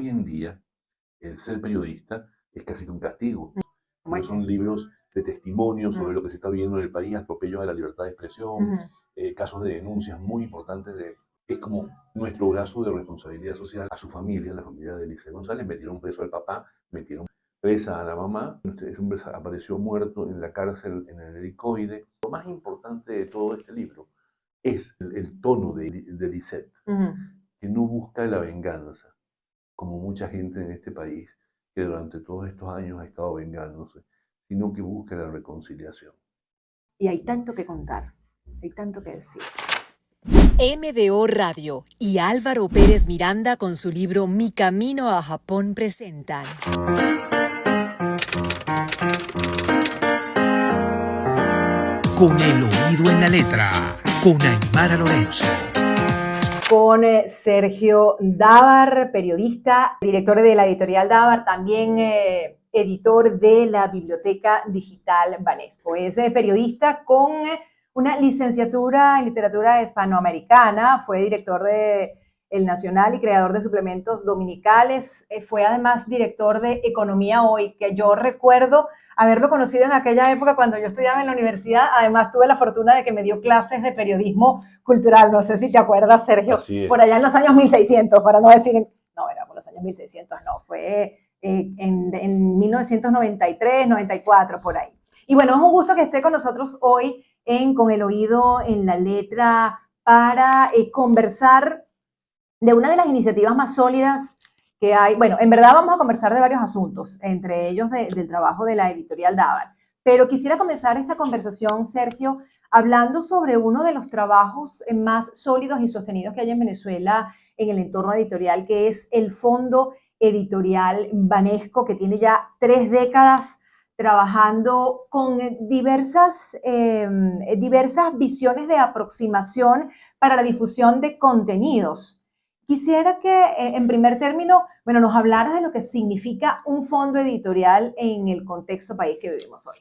hoy en día el ser periodista es casi que un castigo. Bueno. Son libros de testimonio sobre lo que se está viviendo en el país, atropellos a la libertad de expresión, casos de denuncias muy importantes. Es como nuestro brazo de responsabilidad social a su familia, la familia de Elise González. Metieron preso al papá, metieron presa a la mamá. Este hombre apareció muerto en la cárcel en el helicoide. Lo más importante de todo este libro es el tono de Lisette, que no busca la venganza, como mucha gente en este país que durante todos estos años ha estado vengándose, sino que busca la reconciliación. Y hay tanto que contar, hay tanto que decir. MDO Radio y Álvaro Pérez Miranda con su libro Mi Camino a Japón presentan Con el oído en la letra, con Aymara Lorenzo. Con Sergio Dávar, periodista, director de la editorial Dávar, también editor de la Biblioteca Digital Banesco. Es periodista con una licenciatura en literatura hispanoamericana, fue director de El Nacional y creador de suplementos dominicales, fue además director de Economía Hoy, que yo recuerdo haberlo conocido en aquella época cuando yo estudiaba en la universidad. Además tuve la fortuna de que me dio clases de periodismo cultural, no sé si te acuerdas, Sergio, por allá en los años 1600, para no decir, no, era por los años 1600, no, fue en 1993, 94, por ahí. Y bueno, es un gusto que esté con nosotros hoy Con el oído en la letra para conversar de una de las iniciativas más sólidas que hay. Bueno, en verdad vamos a conversar de varios asuntos, entre ellos del trabajo de la editorial Dávar. Pero quisiera comenzar esta conversación, Sergio, hablando sobre uno de los trabajos más sólidos y sostenidos que hay en Venezuela en el entorno editorial, que es el Fondo Editorial Banesco, que tiene ya 3 décadas trabajando con diversas visiones de aproximación para la difusión de contenidos. Quisiera que, en primer término, bueno, nos hablaras de lo que significa un fondo editorial en el contexto país que vivimos hoy.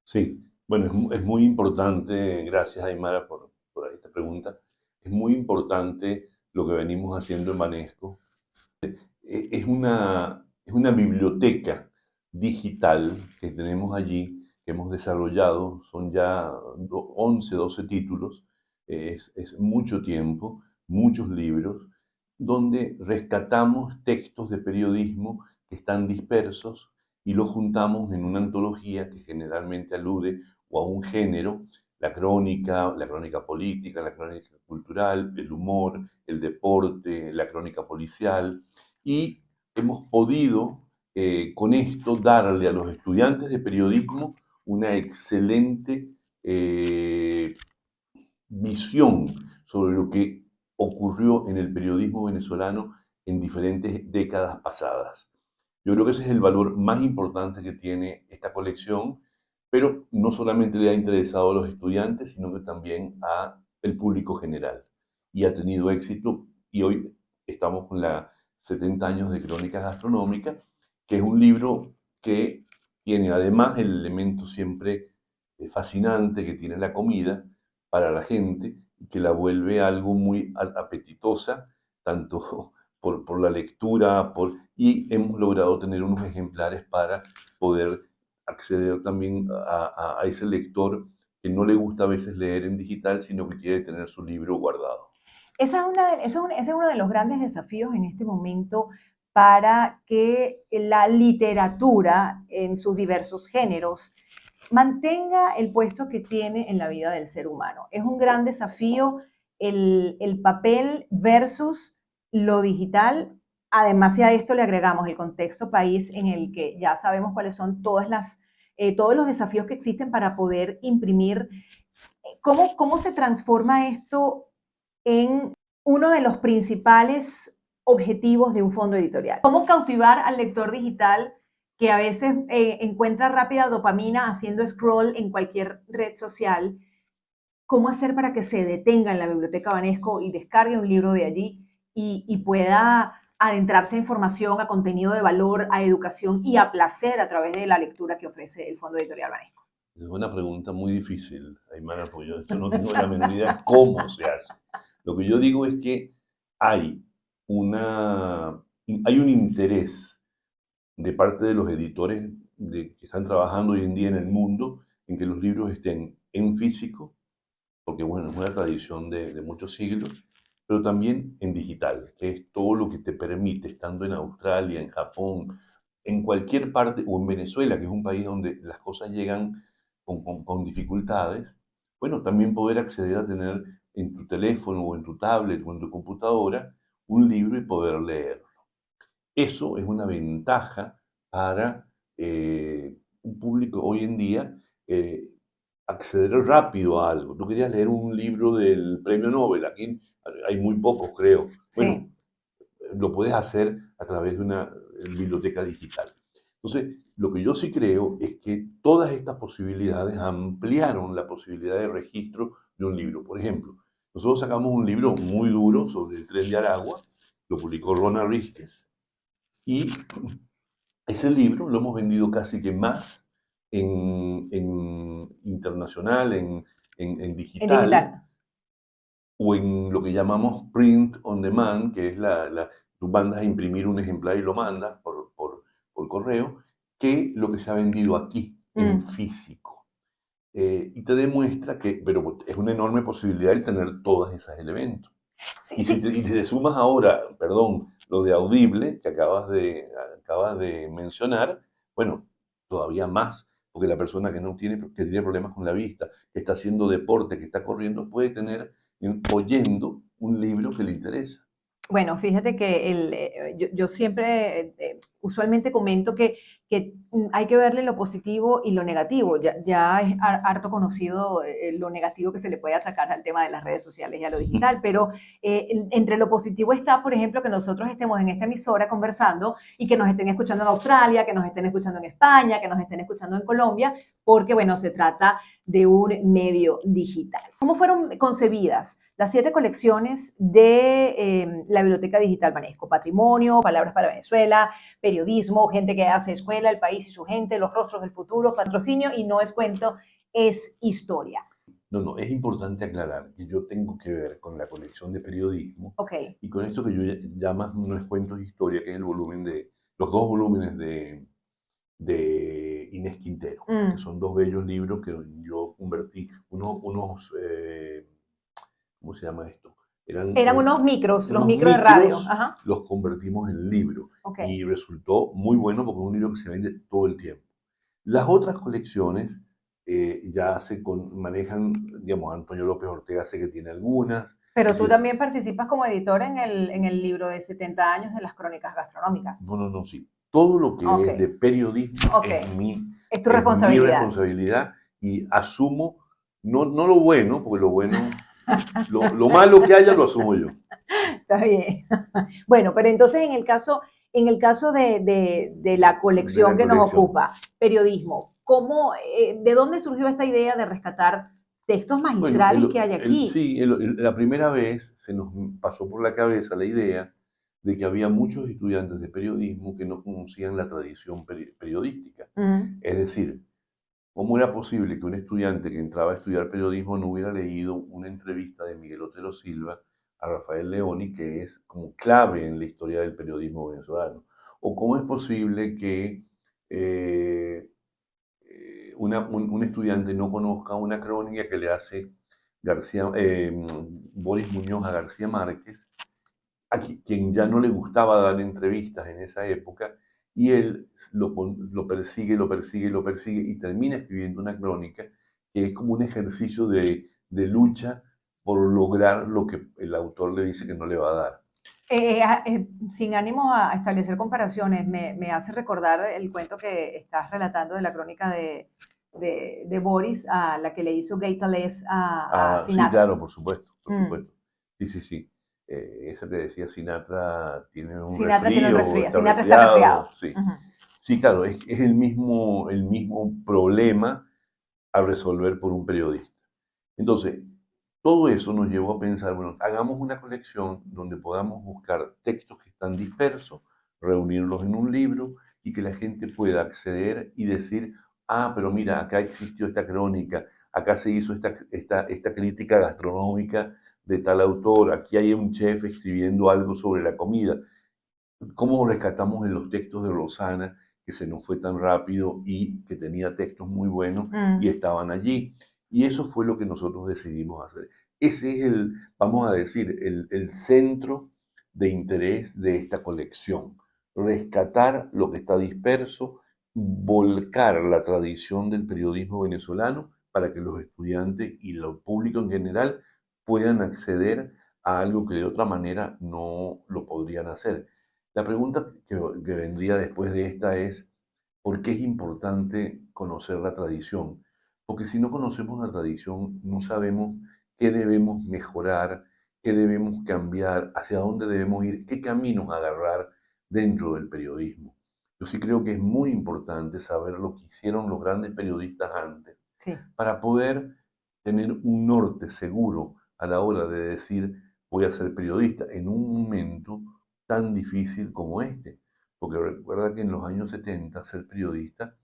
Sí, bueno, es muy importante, gracias Aymara por esta pregunta, es muy importante lo que venimos haciendo en Banesco. Es una biblioteca digital que tenemos allí, que hemos desarrollado, son ya 11, 12 títulos, es mucho tiempo, muchos libros, donde rescatamos textos de periodismo que están dispersos y los juntamos en una antología que generalmente alude o a un género, la crónica política, la crónica cultural, el humor, el deporte, la crónica policial, y hemos podido con esto darle a los estudiantes de periodismo una excelente visión sobre lo que ocurrió en el periodismo venezolano en diferentes décadas pasadas. Yo creo que ese es el valor más importante que tiene esta colección, pero no solamente le ha interesado a los estudiantes, sino que también al público general. Y ha tenido éxito, y hoy estamos con la 70 años de Crónicas Gastronómicas, que es un libro que tiene además el elemento siempre fascinante que tiene la comida para la gente, y que la vuelve algo muy apetitosa, tanto por la lectura, y hemos logrado tener unos ejemplares para poder acceder también a ese lector que no le gusta a veces leer en digital, sino que quiere tener su libro guardado. Ese es uno de los grandes desafíos en este momento para que la literatura en sus diversos géneros mantenga el puesto que tiene en la vida del ser humano. Es un gran desafío el papel versus lo digital. Además, si a esto le agregamos el contexto país en el que ya sabemos cuáles son todos los desafíos que existen para poder imprimir, ¿cómo se transforma esto en uno de los principales objetivos de un fondo editorial? ¿Cómo cautivar al lector digital que a veces encuentra rápida dopamina haciendo scroll en cualquier red social? ¿Cómo hacer para que se detenga en la Biblioteca Banesco y descargue un libro de allí y pueda adentrarse a información, a contenido de valor, a educación y a placer a través de la lectura que ofrece el Fondo Editorial Banesco? Es una pregunta muy difícil, Aymara, porque yo no tengo la menor idea cómo se hace. Lo que yo digo es que hay una hay un interés de parte de los editores que están trabajando hoy en día en el mundo en que los libros estén en físico, porque bueno, es una tradición de muchos siglos, pero también en digital, que es todo lo que te permite, estando en Australia, en Japón, en cualquier parte, o en Venezuela, que es un país donde las cosas llegan con dificultades, bueno, también poder acceder a tener en tu teléfono o en tu tablet o en tu computadora un libro y poder leer. Eso es una ventaja para un público hoy en día eh, acceder rápido a algo. Tú querías leer un libro del premio Nobel, aquí hay muy pocos, creo. Bueno, Sí. lo puedes hacer a través de una biblioteca digital. Entonces, lo que yo sí creo es que todas estas posibilidades ampliaron la posibilidad de registro de un libro. Por ejemplo, nosotros sacamos un libro muy duro sobre el tren de Aragua, lo publicó Rona Rísquez, y ese libro lo hemos vendido casi que más en internacional, en En digital, digital. o en lo que llamamos print on demand, que es tú mandas a imprimir un ejemplar y lo mandas por correo, que lo que se ha vendido aquí en Mm. físico. Y te demuestra que, pero es una enorme posibilidad el tener todos esos elementos. Sí, Y si sí. te sumas ahora, perdón, lo de Audible que acabas de mencionar, bueno, todavía más, porque la persona que tiene problemas con la vista, que está haciendo deporte, que está corriendo, puede tener oyendo un libro que le interesa. Bueno, fíjate que yo siempre, usualmente comento que hay que verle lo positivo y lo negativo. Ya es harto conocido lo negativo que se le puede atacar al tema de las redes sociales y a lo digital, pero entre lo positivo está, por ejemplo, que nosotros estemos en esta emisora conversando y que nos estén escuchando en Australia, que nos estén escuchando en España, que nos estén escuchando en Colombia, porque, bueno, se trata de un medio digital. ¿Cómo fueron concebidas las 7 colecciones de la Biblioteca Digital Banesco? Patrimonio, Palabras para Venezuela, Periodismo, Gente que hace escuela, El país y su gente, Los rostros del futuro, Patrocinio y No es cuento, es historia. No, no, es importante aclarar que yo tengo que ver con la colección de periodismo Ok. y con esto que yo llamo No es cuentos historia, que es los dos volúmenes de Inés Quintero, que Mm. son dos bellos libros que yo convertí, ¿cómo se llama esto? Eran Eran unos micros, los unos micros de radio. micros, Ajá. los convertimos en libro Ok. y resultó muy bueno porque es un libro que se vende todo el tiempo. Las otras colecciones manejan, digamos, Antonio López Ortega sé que tiene algunas, Pero es tú decir, también participas como editor en el libro de 70 años de las crónicas gastronómicas. no, no, no, sí. Todo lo que Ok, es de periodismo ok. Es tu es mi responsabilidad. responsabilidad y asumo, no lo bueno, porque lo bueno, lo malo que haya lo asumo yo. Está bien. Bueno, pero entonces en el caso de la De colección la que nos colección. ocupa, periodismo, ¿de dónde surgió esta idea de rescatar textos Bueno, magistrales que hay aquí? sí, la primera vez se nos pasó por la cabeza la idea de que había muchos estudiantes de periodismo que no conocían la tradición periodística. Mm. Es decir, ¿cómo era posible que un estudiante que entraba a estudiar periodismo no hubiera leído una entrevista de Miguel Otero Silva a Rafael Leoni, que es como clave en la historia del periodismo venezolano? ¿O cómo es posible que eh, un estudiante no conozca una crónica que le hace Boris Muñoz a García Márquez, quien ya no le gustaba dar entrevistas en esa época, y él lo persigue, lo persigue, lo persigue y termina escribiendo una crónica que es como un ejercicio de lucha por lograr lo que el autor le dice que no le va a dar. Sin ánimo a establecer comparaciones, me hace recordar el cuento que estás relatando de la crónica de Boris, a la que le hizo Gay Talés a Ah, sí, Sinatra. claro, por supuesto, por Mm. supuesto. Sí, sí, sí. Esa que decía Sinatra tiene un Sinatra tiene un resfrío, resfriado. está Sinatra está resfriado. resfriado, sí. Ujú. Sí, claro, es el mismo problema a resolver por un periodista. Entonces, todo eso nos llevó a pensar, bueno, hagamos una colección donde podamos buscar textos que están dispersos, reunirlos en un libro y que la gente pueda acceder y decir, ah, pero mira, acá existió esta crónica, acá se hizo esta crítica gastronómica de tal autor, aquí hay un chef escribiendo algo sobre la comida. cómo rescatamos en los textos de Rosana, que se nos fue tan rápido y que tenía textos muy buenos y estaban allí. Y eso fue lo que nosotros decidimos hacer. Ese es el, vamos a decir, el centro de interés de esta colección. Rescatar lo que está disperso, volcar la tradición del periodismo venezolano para que los estudiantes y el público en general puedan acceder a algo que de otra manera no lo podrían hacer. La pregunta que vendría después de esta es, ¿por qué es importante conocer la tradición? Porque si no conocemos la tradición, no sabemos qué debemos mejorar, qué debemos cambiar, hacia dónde debemos ir, qué caminos agarrar dentro del periodismo. Yo sí creo que es muy importante saber lo que hicieron los grandes periodistas antes Sí. para poder tener un norte seguro a la hora de decir voy a ser periodista en un momento tan difícil como este. Porque recuerda que en los años 70 ser periodista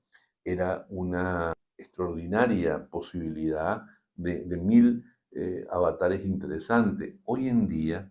era una extraordinaria posibilidad de mil avatares interesantes. Hoy en día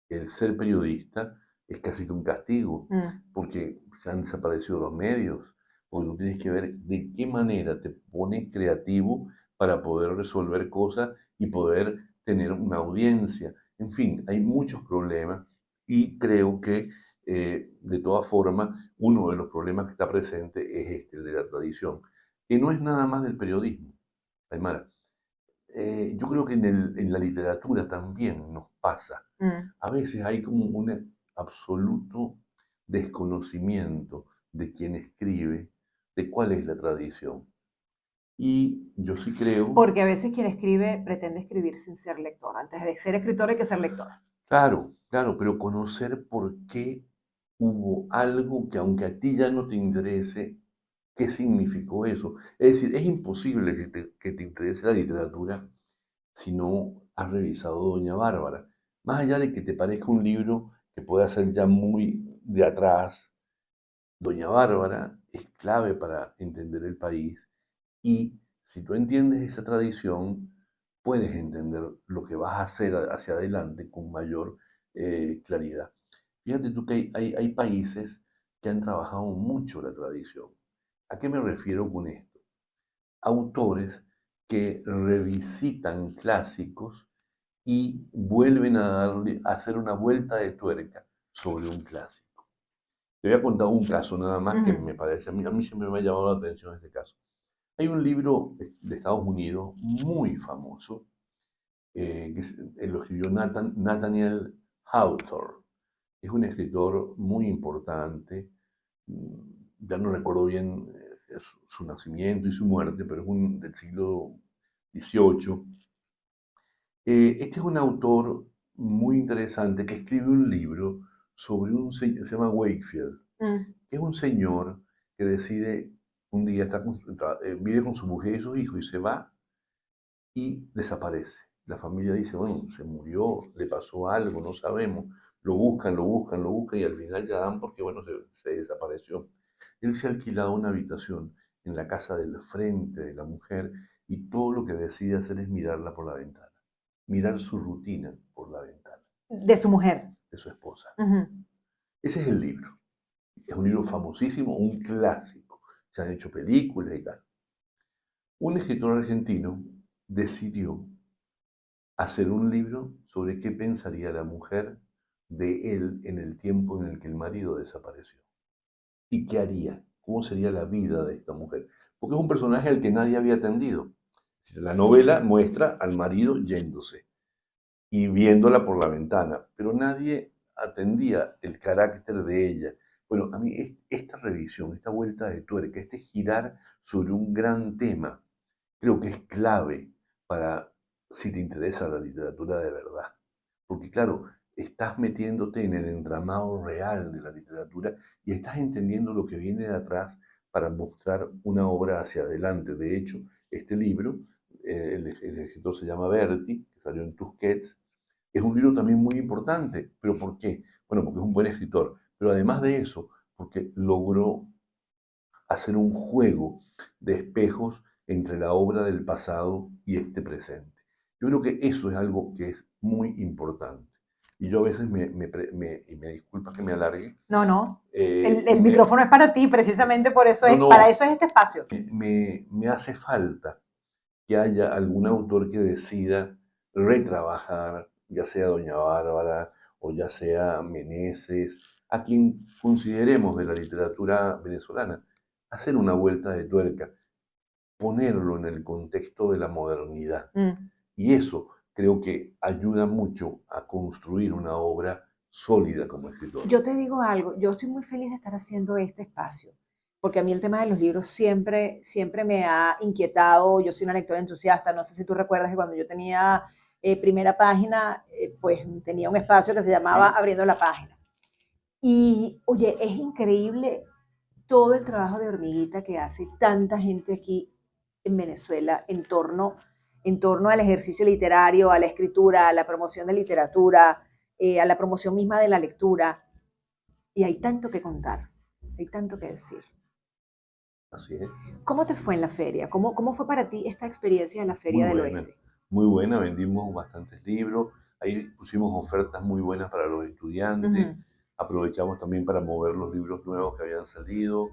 el ser periodista es casi que un castigo, porque se han desaparecido los medios, porque tú tienes que ver de qué manera te pones creativo para poder resolver cosas y poder tener una audiencia. En fin, hay muchos problemas y creo que de todas formas uno de los problemas que está presente es este, el de la tradición, que no es nada más del periodismo, Aymara. Yo creo que en la literatura también nos pasa. A veces hay como un absoluto desconocimiento de quien escribe, de cuál es la tradición. Y yo sí creo, Porque a veces quien escribe pretende escribir sin ser lector. Antes de ser escritor hay que ser lector. claro, claro, pero conocer por qué hubo algo que aunque a ti ya no te interese, ¿qué significó eso? Es decir, es imposible que te interese la literatura si no has revisado Doña Bárbara. Más allá de que te parezca un libro que pueda ser ya muy de atrás, Doña Bárbara es clave para entender el país y si tú entiendes esa tradición, puedes entender lo que vas a hacer hacia adelante con mayor claridad. Fíjate tú que hay países que han trabajado mucho la tradición. ¿A qué me refiero con esto? Autores que revisitan clásicos y vuelven a hacer una vuelta de tuerca sobre un clásico. Te voy a contar un caso nada más que me parece, a mí siempre me ha llamado la atención este caso. Hay un libro de Estados Unidos muy famoso, lo escribió Nathaniel Hawthorne. Es un escritor muy importante, ya no recuerdo bien su nacimiento y su muerte, pero es del siglo XVIII. Este es un autor muy interesante que escribe un libro sobre un señor, se llama Wakefield, que es un señor que decide un día, vive con su mujer y sus hijos y se va y desaparece. La familia dice, bueno, se murió, le pasó algo, no sabemos. Lo buscan, lo buscan, lo buscan y al final ya dan porque, bueno, se desapareció. Él se ha alquilado una habitación en la casa del frente de la mujer y todo lo que decide hacer es mirarla por la ventana, mirar su rutina por la ventana De su mujer. de su esposa. Ese es el libro. Es un libro famosísimo, un clásico. Se han hecho películas y tal. Un escritor argentino decidió hacer un libro sobre qué pensaría la mujer de él en el tiempo en el que el marido desapareció. ¿Y qué haría? ¿Cómo sería la vida de esta mujer? Porque es un personaje al que nadie había atendido. La novela muestra al marido yéndose y viéndola por la ventana, pero nadie atendía el carácter de ella. Bueno, a mí esta revisión, esta vuelta de tuerca, este girar sobre un gran tema, creo que es clave para si te interesa la literatura de verdad. Porque claro, estás metiéndote en el entramado real de la literatura y estás entendiendo lo que viene de atrás para mostrar una obra hacia adelante. De hecho, este libro, el escritor se llama Berti, que salió en Tusquets, es un libro también muy importante. ¿Pero por qué? Bueno, porque es un buen escritor. Pero además de eso, porque logró hacer un juego de espejos entre la obra del pasado y este presente. Yo creo que eso es algo que es muy importante. Y yo a veces y me disculpa que me alargue. No, no. eh, El me, micrófono es para ti, precisamente por eso no, para no, eso es este espacio. me hace falta que haya algún autor que decida retrabajar, ya sea Doña Bárbara o ya sea Meneses, a quien consideremos de la literatura venezolana, hacer una vuelta de tuerca, ponerlo en el contexto de la modernidad. Mm. Y eso creo que ayuda mucho a construir una obra sólida como escritor. Yo te digo algo, yo estoy muy feliz de estar haciendo este espacio, porque a mí el tema de los libros siempre, siempre me ha inquietado. Yo soy una lectora entusiasta, no sé si tú recuerdas que cuando yo tenía primera página, pues tenía un espacio que se llamaba Sí. Abriendo la Página. Y oye, es increíble todo el trabajo de hormiguita que hace tanta gente aquí en Venezuela en torno al ejercicio literario, a la escritura, a la promoción de literatura, a la promoción misma de la lectura. Y hay tanto que contar, hay tanto que decir. Así es. ¿Cómo te fue en la feria? ¿Cómo fue para ti esta experiencia de la Muy Feria del buena, Oeste? muy buena. Vendimos bastantes libros. Ahí pusimos ofertas muy buenas para los estudiantes. Ujú. Aprovechamos también para mover los libros nuevos que habían salido.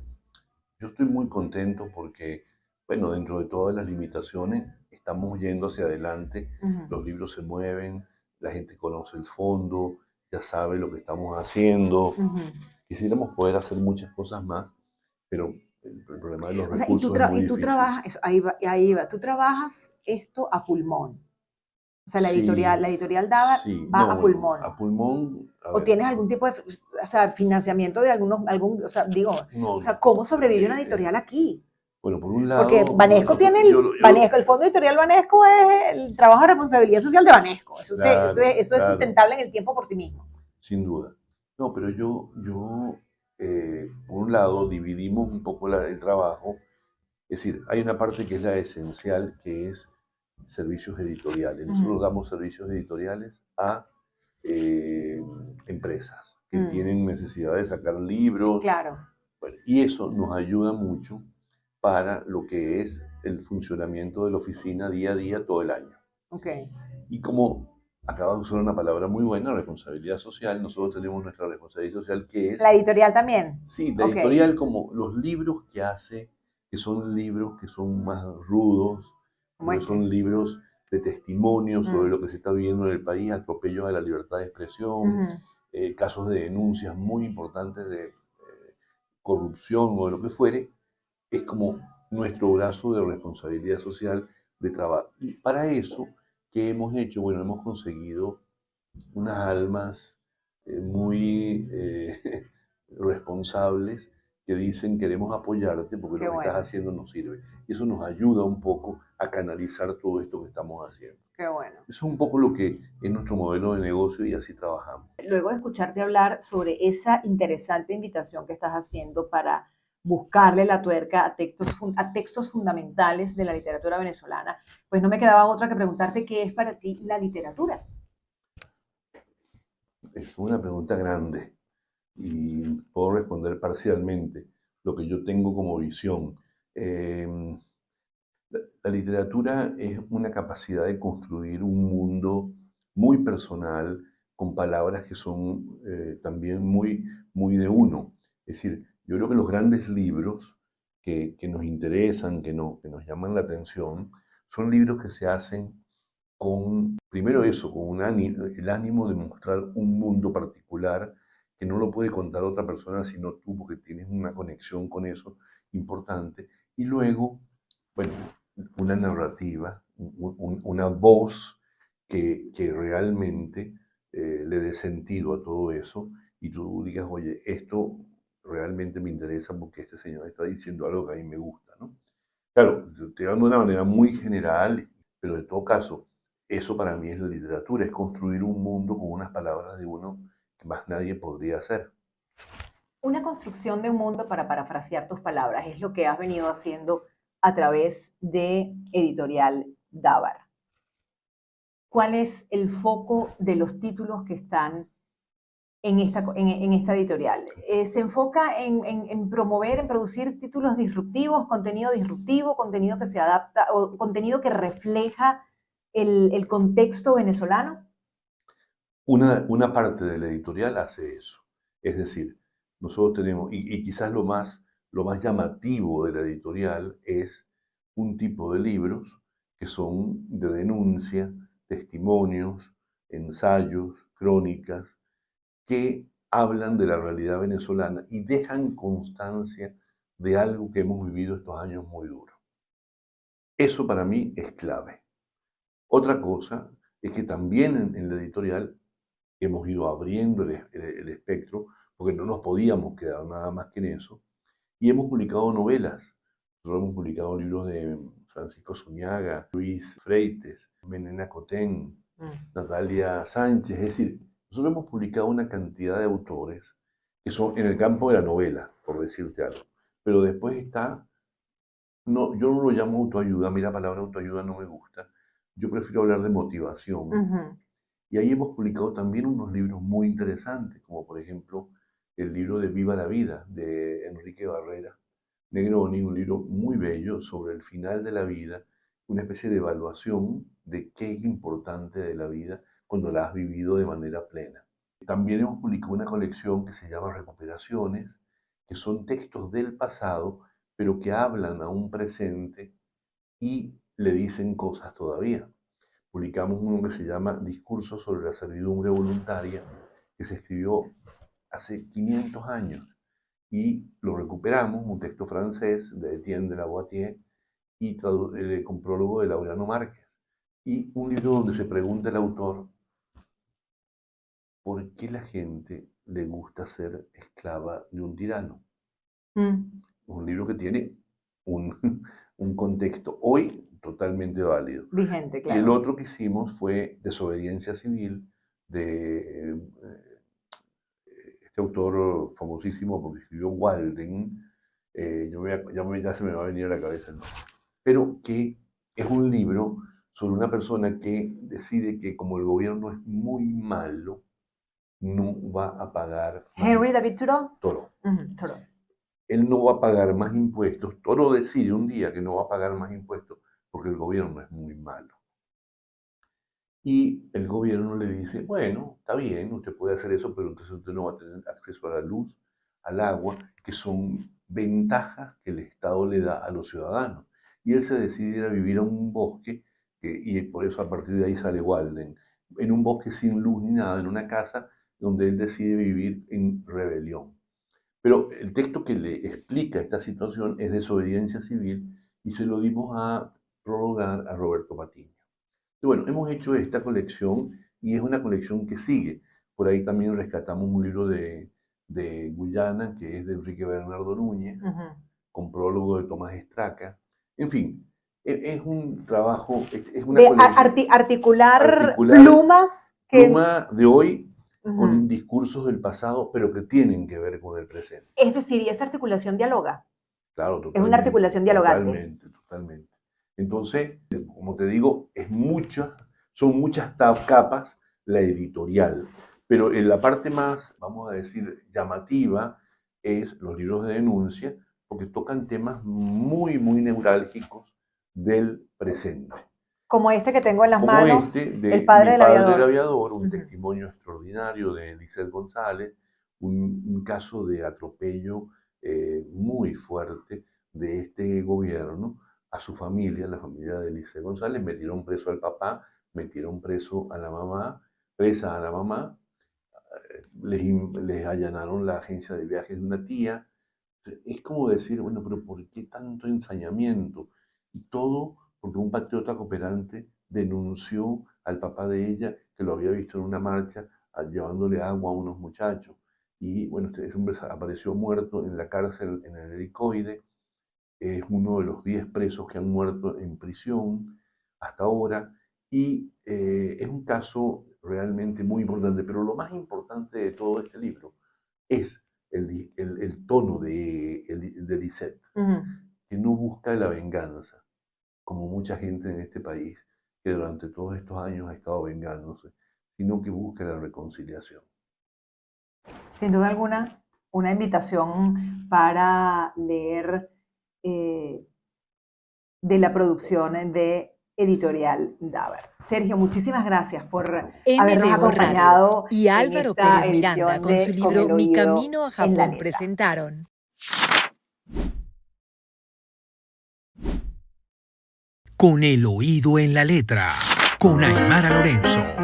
Yo estoy muy contento porque, bueno, dentro de todas las limitaciones, estamos yendo hacia adelante. Uh-huh. Los libros se mueven, la gente conoce el fondo, ya sabe lo que estamos haciendo. Uh-huh. Quisiéramos poder hacer muchas cosas más, pero el problema de los O sea, recursos es muy y tú difícil. trabajas, eso, ahí va, tú trabajas esto a pulmón. O sea, Sí, la editorial Dava sí, va a no, pulmón. a pulmón, a ¿O ver, tienes algún tipo de, o sea, financiamiento de o sea, digo, o no, sea, ¿cómo sobrevive una eh, eh, editorial aquí? bueno, por un Porque lado, Banesco tiene el Fondo Editorial Banesco es el trabajo de responsabilidad social de Banesco. claro, Eso es claro, sustentable en el tiempo por sí mismo. sin duda. No, pero por un lado, dividimos un poco el trabajo. Es decir, hay una parte que es la esencial, que es servicios editoriales. Nosotros Uh-huh. damos servicios editoriales a eh, empresas que tienen necesidad de sacar libros. Claro. Bueno, y eso nos ayuda mucho para lo que es el funcionamiento de la oficina día a día todo el año. Okay. Y como acaba de usar una palabra muy buena, responsabilidad social, nosotros tenemos nuestra responsabilidad social que es, La editorial también. sí, la Okay. editorial como los libros que hace, que son libros que son más rudos, Como porque este. son libros de testimonio sobre lo que se está viviendo en el país, atropellos a la libertad de expresión, Uh-huh. casos de denuncias muy importantes de corrupción o de lo que fuere, es como nuestro brazo de responsabilidad social de trabajo. Y para eso, ¿qué hemos hecho? Bueno, hemos conseguido unas almas muy responsables que dicen queremos apoyarte porque Qué lo que estás bueno, haciendo nos sirve. Y eso nos ayuda un poco a canalizar todo esto que estamos haciendo. qué bueno. Eso es un poco lo que es nuestro modelo de negocio y así trabajamos. Luego de escucharte hablar sobre esa interesante invitación que estás haciendo para buscarle la tuerca a textos fundamentales de la literatura venezolana, pues no me quedaba otra que preguntarte qué es para ti la literatura. Es una pregunta grande y puedo responder parcialmente lo que yo tengo como visión. Eh, la literatura es una capacidad de construir un mundo muy personal, con palabras que son también muy de uno. Es decir, yo creo que los grandes libros que nos interesan, que nos llaman la atención, son libros que se hacen con, primero eso, con el ánimo de mostrar un mundo particular que no lo puede contar otra persona sino tú, porque tienes una conexión con eso importante. Y luego, bueno, una narrativa, una voz que realmente le dé sentido a todo eso y tú digas, oye, esto realmente me interesa porque este señor está diciendo algo que a mí me gusta, ¿no? Claro, estoy hablando de una manera muy general, pero en todo caso, eso para mí es la literatura, es construir un mundo con unas palabras de uno que más nadie podría hacer. Una construcción de un mundo, para parafrasear tus palabras, es lo que has venido haciendo a través de Editorial Dávar. ¿Cuál es el foco de los títulos que están en esta editorial? ¿Se enfoca en promover, en producir títulos disruptivos, contenido que se adapta o contenido que refleja el contexto venezolano? Una parte de la editorial hace eso. Es decir, nosotros tenemos, y quizás lo más llamativo de la editorial es un tipo de libros que son de denuncia, testimonios, ensayos, crónicas, que hablan de la realidad venezolana y dejan constancia de algo que hemos vivido estos años muy duros. Eso para mí es clave. Otra cosa es que también en la editorial hemos ido abriendo el espectro, porque no nos podíamos quedar nada más que en eso, y hemos publicado novelas. Nosotros hemos publicado libros de Francisco Zuñaga, Luis Freites, Menena Cotén, Natalia Sánchez, es decir, nosotros hemos publicado una cantidad de autores que son en el campo de la novela, por decirte algo. Pero después está, no, yo no lo llamo autoayuda, a mí la palabra autoayuda no me gusta, yo prefiero hablar de motivación. Ujú. Y ahí hemos publicado también unos libros muy interesantes, como por ejemplo el libro de Viva la Vida, de Enrique Barrera Negroni, un libro muy bello sobre el final de la vida, una especie de evaluación de qué es importante de la vida cuando la has vivido de manera plena. También hemos publicado una colección que se llama Recuperaciones, que son textos del pasado, pero que hablan a un presente y le dicen cosas todavía. Publicamos uno que se llama Discursos sobre la servidumbre voluntaria, que se escribió hace 500 años y lo recuperamos, un texto francés de Etienne de la Boétie y con prólogo de Laureano Márquez. Y un libro donde se pregunta el autor por qué la gente le gusta ser esclava de un tirano. Mm. Un libro que tiene un, un contexto hoy totalmente válido. Vigente, Y el claro. otro que hicimos fue Desobediencia Civil, de este autor famosísimo porque escribió Walden. Ya se me va a venir a la cabeza el nombre. Pero que es un libro sobre una persona que decide que como el gobierno es muy malo, no va a pagar más Henry David Thoreau. Toro. Thoreau. Él no va a pagar más impuestos. Toro decide un día que no va a pagar más impuestos porque el gobierno es muy malo. Y el gobierno le dice, bueno, está bien, usted puede hacer eso, pero entonces usted no va a tener acceso a la luz, al agua, que son ventajas que el Estado le da a los ciudadanos. Y él se decide ir a vivir a un bosque, y por eso a partir de ahí sale Walden, en un bosque sin luz ni nada, en una casa donde él decide vivir en rebelión. Pero el texto que le explica esta situación es Desobediencia Civil y se lo dimos a prorrogar a Roberto Patiño. Y bueno, hemos hecho esta colección y es una colección que sigue. Por ahí también rescatamos un libro de Guyana, que es de Enrique Bernardo Núñez, con prólogo de Tomás Estraca. En fin, es un trabajo, es una De colección articular articular, plumas que... pluma de hoy con discursos del pasado, pero que tienen que ver con el presente. Es decir, y esta articulación dialoga. Claro, Es totalmente. una articulación dialogante. Totalmente, totalmente. Entonces, como te digo, son muchas capas la editorial, pero en la parte más, vamos a decir, llamativa es los libros de denuncia, porque tocan temas muy, muy neurálgicos del presente. Como este que tengo en las Como manos, este de El padre Mi del padre aviador. del aviador, un Ujú. testimonio extraordinario de Lizeth González, un caso de atropello muy fuerte de este gobierno a su familia, la familia de Lizeth González. Metieron preso al papá, metieron preso a la mamá, presa a la mamá, les allanaron la agencia de viajes de una tía. Es como decir, bueno, pero ¿por qué tanto ensañamiento? Y todo porque un patriota cooperante denunció al papá de ella que lo había visto en una marcha llevándole agua a unos muchachos. Y bueno, este hombre apareció muerto en la cárcel en el Helicoide. Es uno de los 10 presos que han muerto en prisión hasta ahora. Y es un caso realmente muy importante. Pero lo más importante de todo este libro es el tono de Lisette, que no busca la venganza, como mucha gente en este país que durante todos estos años ha estado vengándose, sino que busca la reconciliación. Sin duda alguna, una invitación para leer de la producción de Editorial Dabar. Sergio, muchísimas gracias por habernos MDO acompañado Radio y en Álvaro esta Pérez Miranda edición con de su Con libro el Mi oído Camino a en la Japón letra. presentaron Con el oído en la letra, con Aymara Lorenzo.